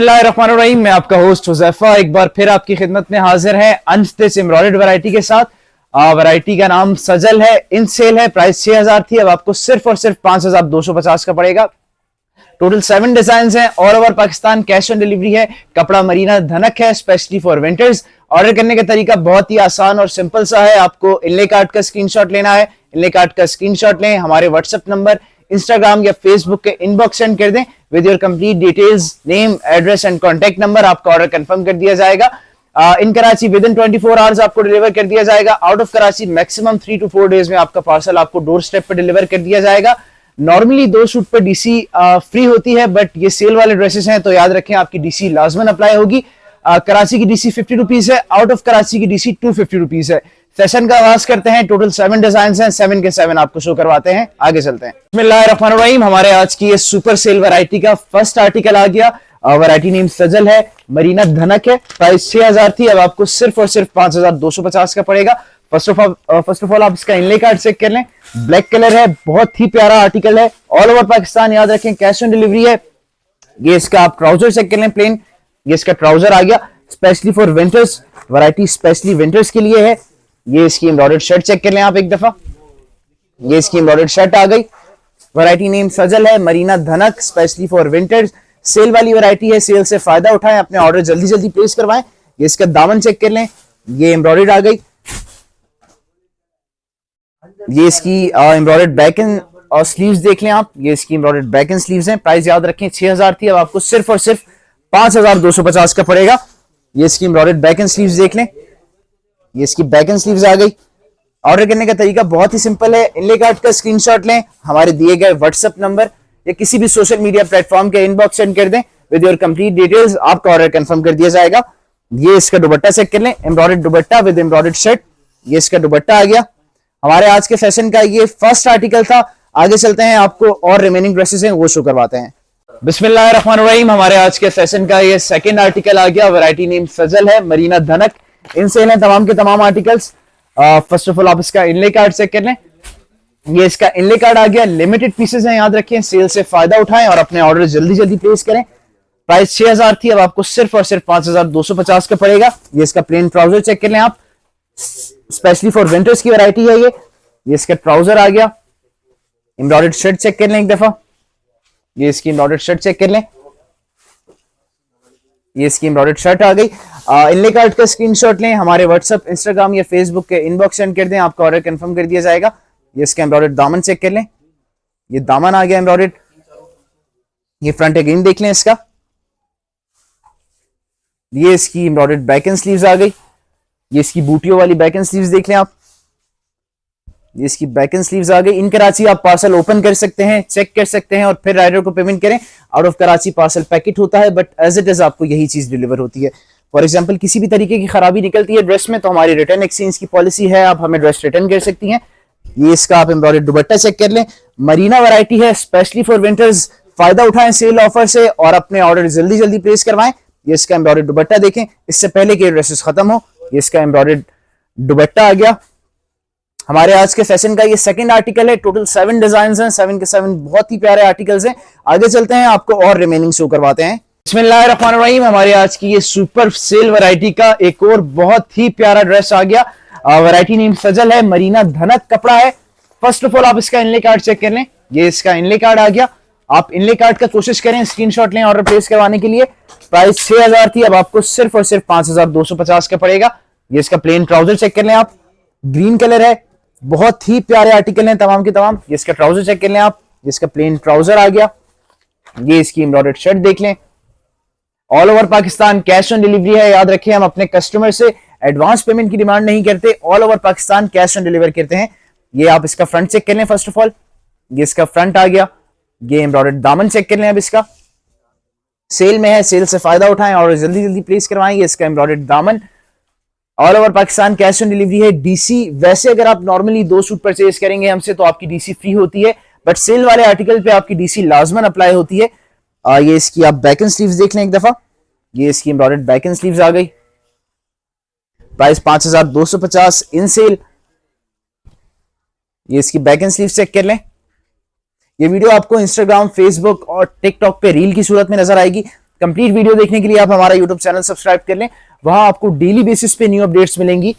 बिस्मिल्लाहिर्रहमानिर्रहीम। मैं आपका होस्ट हुज़ैफा एक बार फिर आपकी खिदमत में हाजिर है अनस्टिच एम्ब्रॉयडर्ड वैरायटी के साथ। वैरायटी का नाम सजल है, इन सेल है, प्राइस 6000 थी, अब आपको सिर्फ और सिर्फ 5250 का पड़ेगा। टोटल 7 डिजाइन हैं, all over Pakistan cash on delivery है। कपड़ा मरीना धनक है, स्पेशली फॉर विंटर्स। ऑर्डर करने का तरीका बहुत ही आसान और सिंपल सा है। आपको इनले कार्ड का स्क्रीनशॉट लेना है, इनले कार्ड का स्क्रीनशॉट लें, हमारे व्हाट्सएप नंबर, इंस्टाग्राम या फेसबुक के इनबॉक्स सेंड कर दें with your complete details, name, address and contact number. आपका ऑर्डर कंफर्म कर दिया जाएगा। इन कराची विद इन 24 आवर्स आपको डिलीवर कर दिया जाएगा। Out of Karachi maximum 3 to 4 days में आपका पार्सल आपको डोर स्टेप पर डिलीवर कर दिया जाएगा। नॉर्मली 2 सूट पर डीसी फ्री होती है, बट ये सेल वाले ड्रेसेस हैं तो याद रखें आपकी डीसी लाजमन अप्लाई होगी। कराची की डीसी 50 रुपीज है, आउट ऑफ कराची की डीसी 250 रुपीज है। सेशन का आगाज करते हैं। टोटल 7 डिजाइन हैं, 7 के 7 आपको शो करवाते हैं। आगे चलते हैं। बिस्मिल्लाहिर्रहमानिर्रहीम। हमारे आज की ये सुपर सेल वैरायटी का फर्स्ट आर्टिकल आ गया। वैरायटी नेम सजल है, मरीना धनक है, प्राइस 6000 थी, अब आपको सिर्फ और सिर्फ 5250 का पड़ेगा। फर्स्ट ऑफ ऑल आप इसका इनले कार्ड चेक कर लें। ब्लैक कलर है, बहुत ही प्यारा आर्टिकल है, ऑल ओवर पाकिस्तान याद रखें कैश ऑन डिलीवरी है। ये इसका आप ट्राउजर चेक कर लें, प्लेन ये इसका ट्राउजर आ गया, specially for winters. Variety specially winters के लिए है। ये इसकी एम्ब्रॉयडर्ड शर्ट चेक कर लें आप एक दफा, ये इसकी एम्ब्रॉयडर्ड शर्ट आ गई। वैरायटी नेम सजल है, मरीना धनक, स्पेशली फॉर विंटर्स। सेल वाली वैरायटी है, सेल से फायदा उठाएं, अपने ऑर्डर जल्दी जल्दी प्लेस करवाएं। ये इसका दामन चेक कर लें, ये एम्ब्रॉयडर्ड आ गई। ये इसकी एम्ब्रॉयडर्ड बैक एंड और स्लीव्स देख लें आप, ये इसकी एम्ब्रॉयडर्ड बैक एंड स्लीव्स हैं। प्राइस याद रखें 6000 थी, अब आपको सिर्फ और सिर्फ 5250 का पड़ेगा। ये इसकी एम्ब्रॉयडर्ड बैक एंड स्लीव्स देख लें, ये इसकी बैक एंड स्लीव्स आ गई। ऑर्डर करने का तरीका बहुत ही सिंपल है। इनले कार्ड का स्क्रीनशॉट लें, हमारे दिए गए व्हाट्सएप नंबर या किसी भी सोशल मीडिया प्लेटफॉर्म के इनबॉक्स सेंड कर दें विद योर कंप्लीट डिटेल्स, आपका ऑर्डर कंफर्म कर दिया जाएगा। ये इसका दुपट्टा चेक कर लें, embroidered dupatta with embroidered shirt, ये इसका दुपट्टा आ गया। हमारे आज के फैशन का ये फर्स्ट आर्टिकल था। आगे चलते हैं, आपको और रिमेनिंग ड्रेसेस हैं वो शो करवाते हैं। बिस्मिल्लाहिर्रहमानिर्रहीम। हमारे आज के फैशन का ये सेकंड आर्टिकल आ गया। वैरायटी नेम सजल है, मरीना धनक, इन सेल हैं तमाम के तमाम आर्टिकल्स। फर्स्ट ऑफ ऑल आप इसका इनले कार्ड चेक कर लें, ये इसका इनले कार्ड आ गया। लिमिटेड पीसेस हैं, याद रखें सेल से फायदा उठाएं और अपने ऑर्डर जल्दी जल्दी प्लेस करें। प्राइस 6000 थी, अब आपको सिर्फ और सिर्फ 5250 का पड़ेगा। ये इसका प्लेन ट्राउजर चेक कर लें आप, स्पेशली फॉर विंटर्स की वैरायटी है ये इसका ट्राउजर आ गया। एम्ब्रॉयडर्ड शर्ट चेक कर लें एक दफा, ये इसकी एम्ब्रॉयडर्ड शर्ट चेक कर लें, ये इसकी एम्ब्रॉयडर्ड शर्ट आ गई। इनले कार्ड का स्क्रीनशॉट लें, हमारे व्हाट्सएप, इंस्टाग्राम या फेसबुक के इनबॉक्स सेंड कर दें, आपका ऑर्डर कंफर्म कर दिया जाएगा। ये इसका एम्ब्रॉयडर्ड दामन चेक कर लें, ये दामन आ गया एम्ब्रॉयडर्ड। ये फ्रंट अगेन देख लें इसका, ये इसकी एम्ब्रॉयडर्ड बैक एंड स्लीव्स आ गई। ये इसकी बूटियों वाली बैक एंड स्लीव्स देख लें आप, ये इसकी बैक एंड स्लीव्स आ गई। इन कराची आप पार्सल ओपन कर सकते हैं, चेक कर सकते हैं और फिर राइडर को पेमेंट करें। Out of Karachi parcel packet होता है, बट एज इट इज आपको यही चीज डिलीवर होती है। फॉर एग्जांपल किसी भी तरीके की खराबी निकलती है ड्रेस में तो हमारी रिटर्न एक्सचेंज की पॉलिसी है, आप हमें ड्रेस रिटर्न कर सकती हैं। ये इसका आप एम्ब्रॉयडर्ड दुपट्टा चेक कर लें, मरीना वैरायटी है, स्पेशली फॉर विंटर्स। फायदा उठाएं सेल ऑफर से और अपने ऑर्डर जल्दी जल्दी प्लेस करवाएं। ये इसका एम्ब्रॉयडर्ड दुपट्टा देखें, इससे पहले कि ड्रेसेस खत्म हो। ये इसका एम्ब्रॉयडर्ड दुपट्टा आ गया। हमारे आज के फैशन का ये सेकंड आर्टिकल है। टोटल 7 डिजाइन हैं, 7 के 7 बहुत ही प्यारे आर्टिकल्स हैं। आगे चलते हैं, आपको और रिमेनिंग शो करवाते हैं। बिस्मिल्लाहिर्रहमानिर्रहीम। हमारे आज की ये सुपर सेल वैरायटी का एक और बहुत ही प्यारा ड्रेस आ गया। वैरायटी नेम सजल है, मरीना धनक कपड़ा है। फर्स्ट ऑफ ऑल आप इसका इनले कार्ड चेक कर लें, ये इसका इनले कार्ड आ गया। आप इनले कार्ड का कोशिश करें, स्क्रीनशॉट लें ऑर्डर प्लेस करवाने के लिए। प्राइस 6000 थी, अब आपको सिर्फ और सिर्फ 5250 का पड़ेगा। ये इसका प्लेन ट्राउजर चेक कर लें आप, ग्रीन कलर है, बहुत ही प्यारे आर्टिकल हैं तमाम के तमाम। ये इसका ट्राउजर चेक कर लें आप, ये इसका प्लेन ट्राउजर आ गया। ये इसकी एम्ब्रॉयडर्ड शर्ट देख लें, all over Pakistan cash on delivery है। याद रखें हम अपने कस्टमर से एडवांस पेमेंट की डिमांड नहीं करते, all over Pakistan cash on deliver करते हैं। ये आप इसका फ्रंट चेक कर लें फर्स्ट ऑफ ऑल, ये इसका फ्रंट आ गया। ये एम्ब्रॉयडर्ड दामन चेक कर लें अब इसका, सेल में है, सेल से फायदा उठाएं और जल्दी जल्दी प्लेस करवाएं। ये इसका एम्ब्रॉयडर्ड दामन, all over Pakistan cash on delivery है। डीसी वैसे अगर आप नॉर्मली 2 सूट परचेज करेंगे हमसे तो आपकी डीसी फ्री होती है, बट सेल वाले आर्टिकल पे आपकी डीसी लाजमन अप्लाई होती है। ये इसकी आप बैक एंड स्लीव्स देख लें एक दफा, ये इसकी एम्ब्रॉयडर्ड बैक एंड स्लीव्स आ गई। प्राइस 5250 इन सेल। ये इसकी बैक एंड स्लीव्स चेक कर लें। ये वीडियो आपको इंस्टाग्राम, फेसबुक और टिकटॉक पे रील की सूरत में नजर आएगी। कंप्लीट वीडियो देखने के लिए आप हमारा यूट्यूब चैनल सब्सक्राइब कर लें, वहां आपको डेली बेसिस पे न्यू अपडेट्स मिलेंगी।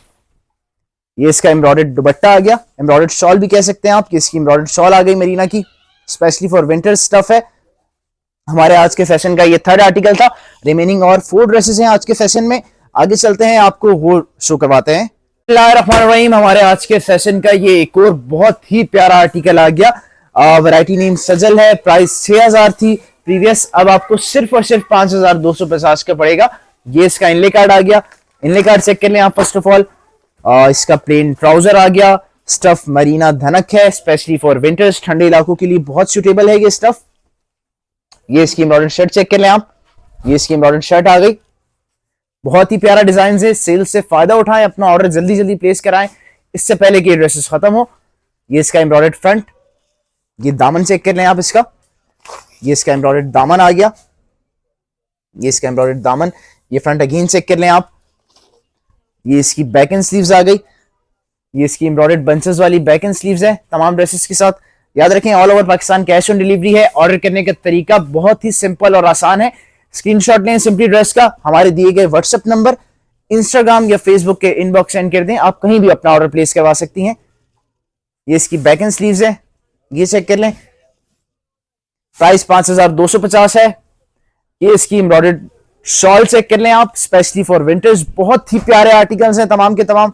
ये इसका एम्ब्रॉयडर्ड दुपट्टा आ गया, एम्ब्रॉयडर्ड शॉल भी कह सकते हैं आप, इसकी एम्ब्रॉयडर्ड शॉल आ गई मरीना की, स्पेशली फॉर विंटर स्टफ है। हमारे आज के फैशन का ये थर्ड आर्टिकल था। रिमेनिंग और 4 ड्रेसेस हैं आज के फैशन में, आगे चलते हैं आपको वो शो करवाते हैं। बिस्मिल्लाहिर्रहमानिर्रहीम, हमारे आज के फैशन का ये एक और बहुत ही प्यारा आर्टिकल आ गया। वैरायटी नेम सजल है, प्राइस 6000 थी प्रीवियस, अब आपको सिर्फ और सिर्फ 5250 का पड़ेगा। ये इसका इनले कार्ड आ गया, इनले कार्ड चेक कर लें आप फर्स्ट ऑफ ऑल। इसका प्लेन ट्राउजर आ गया, स्टफ मरीना धनक है, स्पेशली फॉर विंटर्स, ठंडे इलाकों के लिए बहुत सुटेबल है ये स्टफ। ये इसकी एम्ब्रॉयडर्ड शर्ट चेक कर लें आप, ये इसकी एम्ब्रॉयडर्ड शर्ट आ गई, बहुत ही प्यारा डिजाइन है। सेल से फायदा उठाएं, अपना ऑर्डर जल्दी जल्दी प्लेस कराएं इससे पहले कि ड्रेसेस खत्म हो। ये इसका एम्ब्रॉयडर्ड फ्रंट, ये दामन चेक कर लें आप इसका, ये इसका एम्ब्रॉयडर्ड दामन आ गया, ये इसका एम्ब्रॉयडर्ड दामन, ये फ्रंट अगेन चेक कर लें आप। ये इसकी बैक एंड स्लीव्स आ गई, ये इसकी एम्ब्रॉयडर्ड बंचेस वाली बैक एंड स्लीव्स है तमाम ड्रेसेस के साथ। याद रखें all over Pakistan cash on delivery है। ऑर्डर करने का तरीका बहुत ही सिंपल और आसान है। स्क्रीनशॉट लें सिंपली ड्रेस का, हमारे दिए गए व्हाट्सएप नंबर, इंस्टाग्राम या फेसबुक के इनबॉक्स सेंड कर दें, आप कहीं भी अपना ऑर्डर प्लेस करवा सकती हैं। ये इसकी बैक एंड स्लीव्स है, ये चेक कर लें, प्राइस 5250 है। ये इसकी एम्ब्रॉयडर्ड शॉल चेक कर लें आप, स्पेशली फॉर विंटर्स, बहुत ही प्यारे आर्टिकल्स हैं तमाम के तमाम।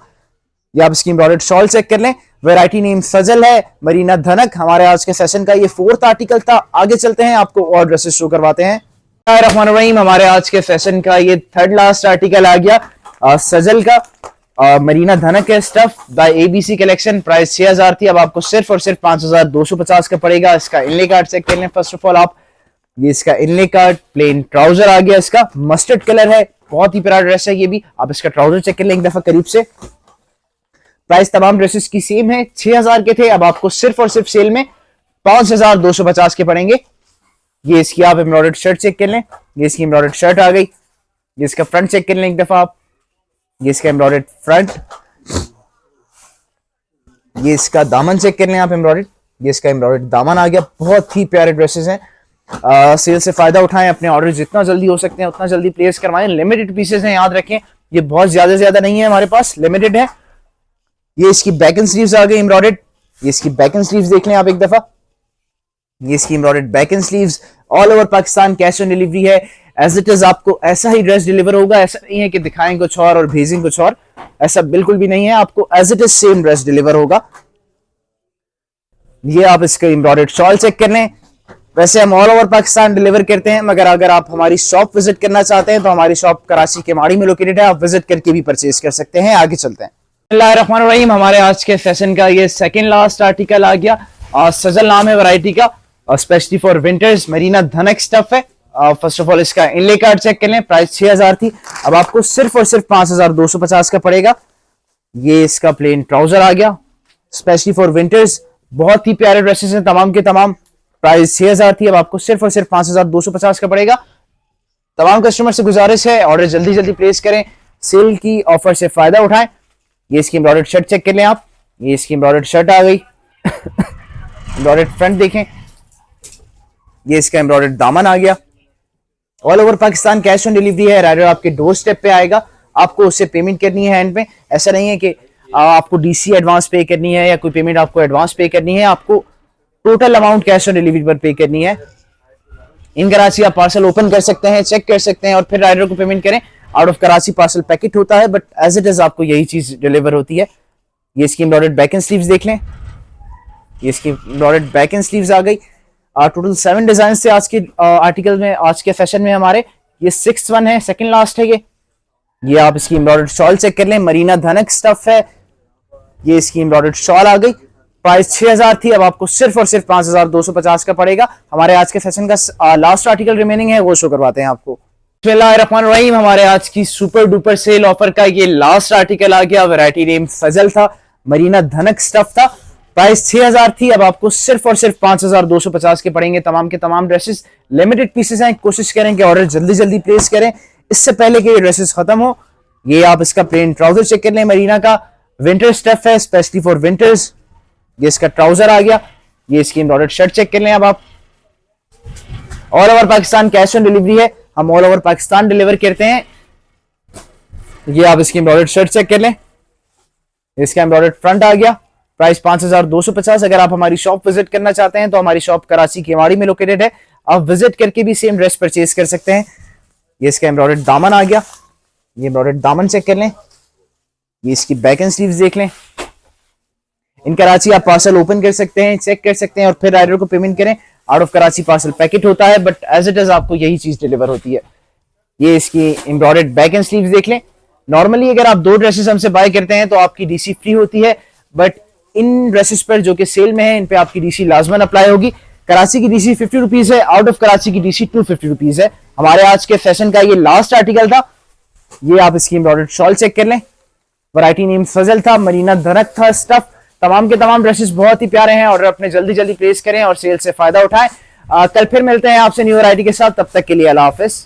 ये आप इसकी एम्ब्रॉयडर्ड शॉल चेक कर लें, वैरायटी नेम सजल है, मरीना धनक। हमारे आज के सेशन का ये 4th आर्टिकल था। आगे चलते हैं, आपको और ड्रेसेस शो करवाते हैं। रहमानिर्रहीम, हमारे आज के फैशन का ये 3rd लास्ट आर्टिकल आ गया सजल का, मरीना धनक है stuff bye ABC collection, price 6000 थी, अब आपको सिर्फ और सिर्फ 5250 का पड़ेगा। इसका इनले कार्ड चेक कर लें फर्स्ट ऑफ ऑल आप, ये इसका इनले कार्ड, प्लेन ट्राउजर आ गया, इसका मस्टर्ड कलर है, बहुत ही प्यारा ड्रेस है ये भी। आप इसका ट्राउजर चेक कर लें एक दफा करीब से। प्राइस तमाम ड्रेसेस की सेम है, 6000 के थे, अब आपको सिर्फ और सिर्फ सेल में 5250 के पड़ेंगे। ये इसकी आप एम्ब्रॉयडर्ड शर्ट चेक कर लें, ये इसकी एम्ब्रॉयडर्ड शर्ट आ गई, ये इसका फ्रंट चेक कर लें एक दफा आप, ये इसका एम्ब्रॉयडर्ड फ्रंट, ये इसका दामन चेक कर लें आप एम्ब्रॉयडर्ड, ये इसका एम्ब्रॉयडर्ड दामन आ गया। बहुत ही प्यारे ड्रेसेस हैं। सेल से फायदा उठाएं, अपने ऑर्डर जितना जल्दी हो सकते हैं उतना जल्दी प्लेस करवाएं। लिमिटेड पीसेस हैं, याद रखें, ये बहुत ज्यादा नहीं है हमारे पास, लिमिटेड है। ये इसकी बैक एंड स्लीव्स आ गई एम्ब्रॉयडर्ड, ये इसकी बैक एंड स्लीव्स देख लें आप एक दफा, ये इसकी embroidered back and sleeves, all over Pakistan cash on delivery है। एज इट इज आपको ऐसा ही ड्रेस डिलीवर होगा, ऐसा नहीं है कि दिखाएं कुछ और भेजें कुछ और, ऐसा बिल्कुल भी नहीं है, आपको as it is same dress deliver होगा। ये आप इसका एम्ब्रॉयडर्ड शॉल चेक कर लें। वैसे हम ऑल ओवर पाकिस्तान डिलीवर करते हैं, मगर अगर आप हमारी शॉप विजिट करना चाहते हैं तो हमारी शॉप कराची के माड़ी में लोकेटेड है, आप विजिट करके भी परचेज कर सकते हैं। आगे चलते हैं। बिस्मिल्लाहिर्रहमानिर्रहीम, हमारे आज के फैशन का ये 2nd लास्ट आर्टिकल आ गया। सजल नाम है वैरायटी का, स्पेशली फॉर विंटर्स, मरीना धनक स्टफ है। फर्स्ट ऑफ ऑल इसका इनले कार्ड चेक कर लें, प्राइस 6000 थी, अब आपको सिर्फ और सिर्फ 5250 का पड़ेगा। ये इसका प्लेन ट्राउजर आ गया, स्पेशली फॉर विंटर्स, बहुत ही प्यारे ड्रेसेस हैं तमाम के तमाम। प्राइस 6000 थी, अब आपको सिर्फ और सिर्फ 5250 का पड़ेगा। तमाम कस्टमर से गुजारिश है, ऑर्डर जल्दी जल्दी प्लेस करें, सेल की ऑफर से फायदा उठाएं। ये इसकी एम्ब्रॉयडर्ड शर्ट चेक कर लें आप, ये इसकी एम्ब्रॉयडर्ड शर्ट आ गई, एम्ब्रॉयडर्ड फ्रंट देखें, ये इसका एम्ब्रॉयडर्ड दामन आ गया। All over Pakistan cash on delivery है, राइडर आपके डोर स्टेप पे आएगा, आपको उससे पेमेंट करनी है हैंड में। ऐसा नहीं है कि आपको डीसी एडवांस पे करनी है या कोई पेमेंट आपको एडवांस पे करनी है, आपको total amount cash on delivery पर पे करनी है। इन कराची आप पार्सल ओपन कर सकते हैं, चेक कर सकते हैं और फिर राइडर को पेमेंट करें। Out of Karachi parcel packet होता है, बट एज इट इज आपको यही चीज डिलीवर होती है। ये इसकी एम्ब्रॉयडर्ड बैक एंड स्लीव्स देख लें, ये इसकी एम्ब्रॉयडर्ड बैक एंड स्लीव्स आ गई। टोटल 7 डिजाइन थे आज के आर्टिकल में, आज के फैशन में हमारे। ये 6th वन है, 2nd लास्ट है ये आप इसकी एम्ब्रॉयडर्ड शॉल चेक कर लें, मरीना धनक स्टफ है। ये इसकी एम्ब्रॉयडर्ड शॉल आ गई, प्राइस 6000 थी, अब आपको सिर्फ और सिर्फ 5250 का पड़ेगा। हमारे आज के फैशन का लास्ट आर्टिकल रिमेनिंग है, वो शो करवाते हैं आपको। बिस्मिल्लाहिर्रहमानिर्रहीम, हमारे आज की सुपर डुपर सेल ऑफर का ये लास्ट आर्टिकल आ गया। वैरायटी नेम फजल था, मरीना धनक स्टफ था, प्राइस 6000 थी, अब आपको सिर्फ और सिर्फ 5250 के पड़ेंगे। तमाम के तमाम ड्रेसेस लिमिटेड पीसेस हैं, कोशिश करें कि ऑर्डर जल्दी जल्दी प्लेस करें इससे पहले कि ये ड्रेसेस खत्म हो। ये आप इसका प्लेन ट्राउजर चेक कर लें, मरीना का विंटर स्टफ है, स्पेशली फॉर विंटर्स। ये इसका ट्राउजर आ गया, ये इसकी एम्ब्रॉयडर्ड शर्ट चेक कर लें। अब आप all over Pakistan cash on delivery है, हम ऑल ओवर पाकिस्तान डिलीवर करते हैं। ये आप इसकी एम्ब्रॉयडर्ड शर्ट चेक कर लें, इसका एम्ब्रॉयडर्ड फ्रंट आ गया। प्राइस 5250। अगर आप हमारी शॉप विजिट करना चाहते हैं तो हमारी शॉप कराची केवाड़ी में लोकेटेड है, आप विजिट करके भी सेम ड्रेस परचेज कर सकते हैं। ये इसका एम्ब्रॉयडर्ड दामन आ गया, ये एम्ब्रॉयडर्ड दामन चेक कर लें। ये इसकी बैक एंड स्लीव्स देख लें। इन कराची आप पार्सल ओपन कर सकते हैं, चेक कर सकते हैं और फिर राइडर को पेमेंट करें। Out of Karachi parcel packet होता है, बट एज इट इज आपको यही चीज डिलीवर होती है। ये इसकी एम्ब्रॉयडर्ड बैक एंड स्लीव्स देख लें। नॉर्मली अगर आप 2 ड्रेसेस हमसे बाय करते हैं तो आपकी डीसी फ्री होती है, बट इन ड्रेसेस पर जो कि सेल में है इन पे आपकी डीसी लाजमन अप्लाई होगी। कराची की डीसी 50 रुपीज है, आउट ऑफ कराची की डीसी 250 रुपीज है। हमारे आज के सेशन का ये लास्ट आर्टिकल था। ये आप इसकी एम्ब्रॉयडर्ड शॉल चेक कर लें। वैरायटी नेम फजल था, मरीना धनक था, स्टफ। तमाम के तमाम ड्रेसेस बहुत ही प्यारे हैं और अपने जल्दी जल्दी प्लेस करें और सेल से फायदा उठाएं। कल फिर मिलते हैं आपसे न्यू वैरायटी के साथ, तब तक के लिए अल्लाह हाफिज।